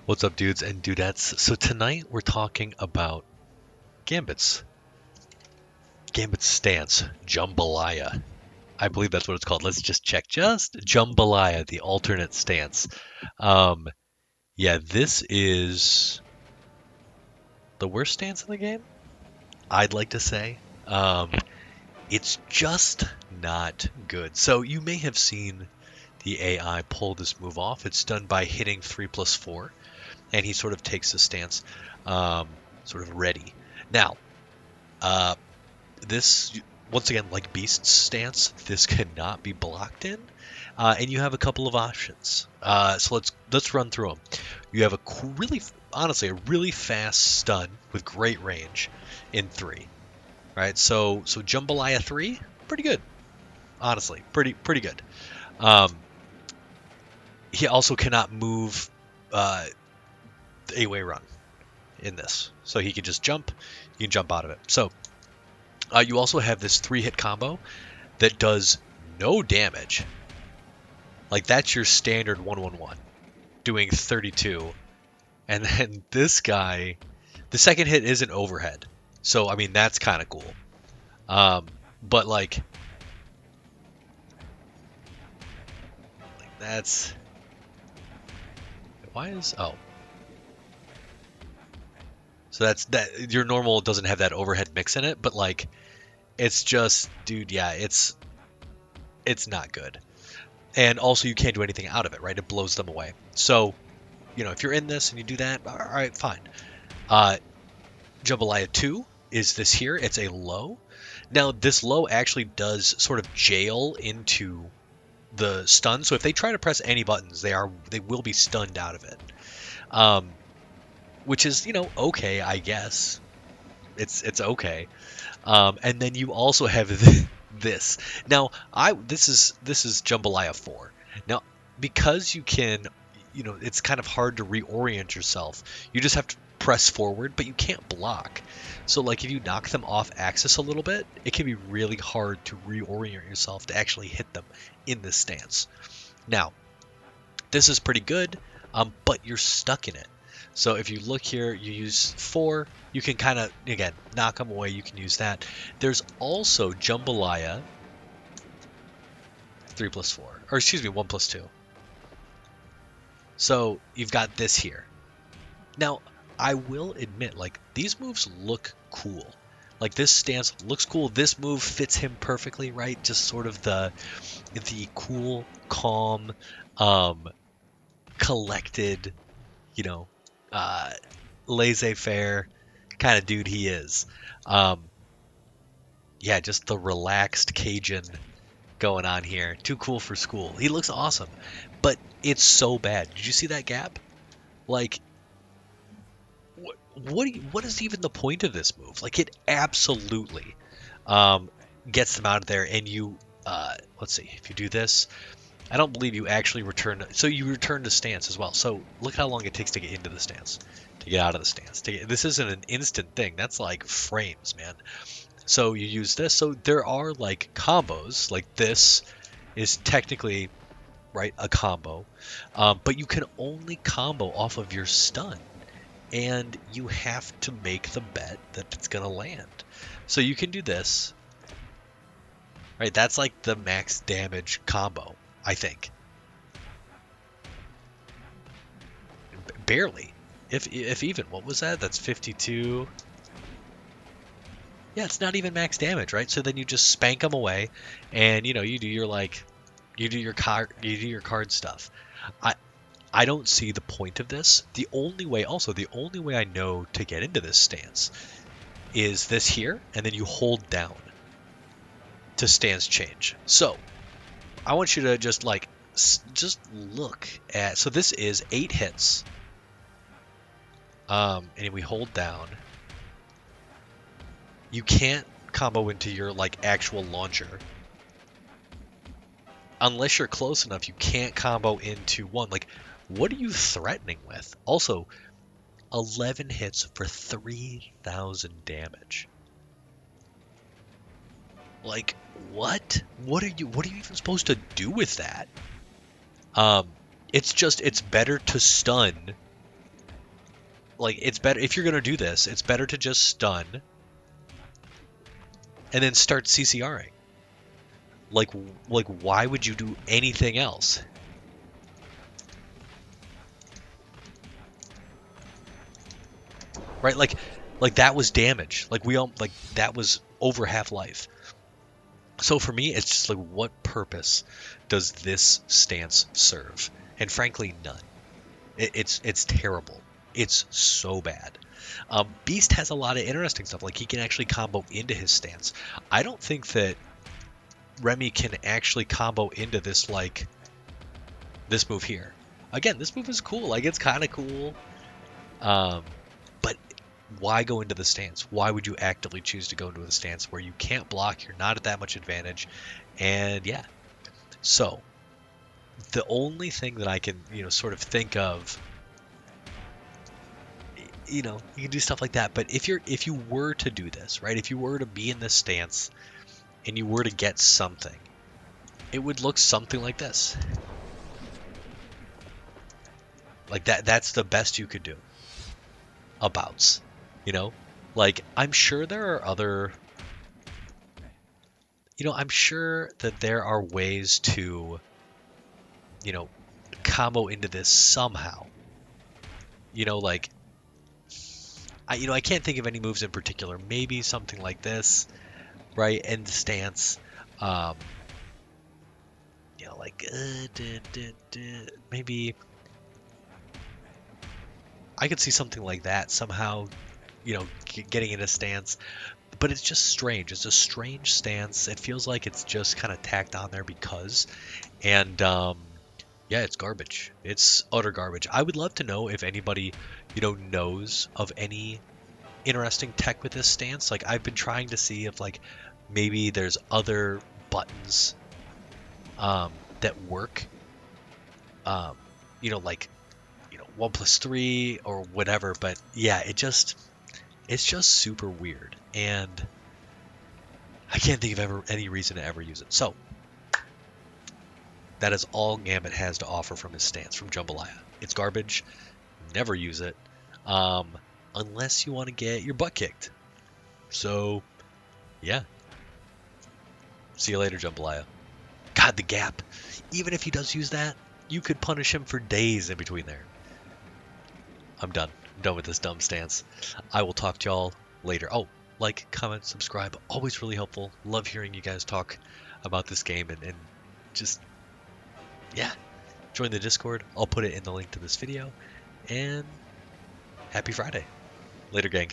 What's up, dudes and dudettes? So tonight we're talking about Gambit's stance, Jambalaya. I believe that's what it's called. Let's just check. Just Jambalaya, the alternate stance. Um, yeah, this is the worst stance in the game, I'd like to say. It's just not good. So you may have seen the AI pull this move off. It's done by hitting 3+4, and he sort of takes the stance, sort of ready. Now, Uh, this, once again, like Beast's stance, this cannot be blocked in, and you have a couple of options. So let's run through them. You have really, honestly, a really fast stun with great range in 3. Right? So Jambalaya 3, pretty good. Honestly, pretty good. Um, he also cannot move the 8-way run in this, so he can just jump. You can jump out of it. So you also have this 3-hit combo that does no damage. Like, that's your standard 1-1-1, doing 32. And then this guy, the second hit isn't overhead. So, I mean, that's kind of cool. But, like, that's... Why is... Oh. So that's... that. Your normal doesn't have that overhead mix in it, but, like, it's just... Dude, yeah, it's not good. And also, you can't do anything out of it, right? It blows them away. So, you know, if you're in this and you do that, all right, fine. Jambalaya 2 is this here. It's a low. Now, this low actually does sort of jail into the stun. So if they try to press any buttons, they will be stunned out of it. Which is, you know, okay, I guess. It's okay. And then you also have this. Now, this is Jambalaya 4. Now, because you can, you know, it's kind of hard to reorient yourself. You just have to press forward, but you can't block. So, like, if you knock them off axis a little bit, it can be really hard to reorient yourself to actually hit them in this stance. Now, this is pretty good, but you're stuck in it. So if you look here, you use 4, you can kind of, again, knock them away, you can use that. There's also Jambalaya 3+4, or excuse me, 1+2. So you've got this here. Now, I will admit, like, these moves look cool. Like, this stance looks cool. This move fits him perfectly, right? Just sort of the cool, calm, collected, you know, laissez-faire kind of dude he is. Yeah, just the relaxed Cajun going on here. Too cool for school. He looks awesome, but it's so bad. Did you see that gap? Like, what is even the point of this move? Like, it absolutely gets them out of there. And you, let's see, if you do this, I don't believe you actually return. So you return to stance as well. So look how long it takes to get into the stance, to get out of the stance. This isn't an instant thing. That's like frames, man. So you use this. So there are like combos. Like, this is technically, right, a combo. But you can only combo off of your stun. And you have to make the bet that it's going to land. So you can do this. Right, that's like the max damage combo, I think. Barely. If even. What was that? That's 52. Yeah, it's not even max damage, right? So then you just spank them away, and, you know, you do your card stuff. I don't see the point of this. The only way I know to get into this stance is this here, and then you hold down to stance change. So I want you to just look at, so this is 8 hits. And we hold down. You can't combo into your, like, actual launcher. Unless you're close enough, you can't combo into one. Like, what are you threatening with? Also, 11 hits for 3,000 damage. Like, what? What are you even supposed to do with that? It's better to stun Like, it's better if you're gonna do this, it's better to just stun and then start CCRing. Like, why would you do anything else? Right? Like that was damage. Like we all like that was over half life. So for me, it's just like, what purpose does this stance serve? And frankly, none. It's terrible. It's so bad. Beast has a lot of interesting stuff. Like he can actually combo into his stance. I don't think that Remy can actually combo into this like this move here. Again, this move is cool. Like it's kind of cool. Um, but why go into the stance? Why would you actively choose to go into the stance where you can't block? You're not at that much advantage, and yeah. So the only thing that I can sort of think of, you can do stuff like that. But if you were to do this, right? If you were to be in this stance and you were to get something, it would look something like this. Like that's the best you could do. Abouts. You know? Like I'm sure there are other I'm sure that there are ways to, you know, combo into this somehow. Like I can't think of any moves in particular. Maybe something like this, right? End stance. Um, like maybe I could see something like that somehow, getting in a stance. But it's just strange. It's a strange stance. It feels like it's just kind of tacked on there because. And yeah, it's garbage. It's utter garbage. I would love to know if anybody, knows of any interesting tech with this stance. Like I've been trying to see if like maybe there's other buttons that work. Um, like 1+3 or whatever. But yeah, it's just super weird, and I can't think of any reason to ever use it. So that is all Gambit has to offer from his stance from Jambalaya. It's garbage. Never use it, unless you want to get your butt kicked. So yeah, see you later, Jambalaya. God, the gap. Even if he does use that, you could punish him for days in between there. I'm done. I'm done with this dumb stance. I will talk to y'all later. Oh, like, comment, subscribe. Always really helpful. Love hearing you guys talk about this game and just, yeah. Join the Discord. I'll put it in the link to this video. And happy Friday. Later, gang.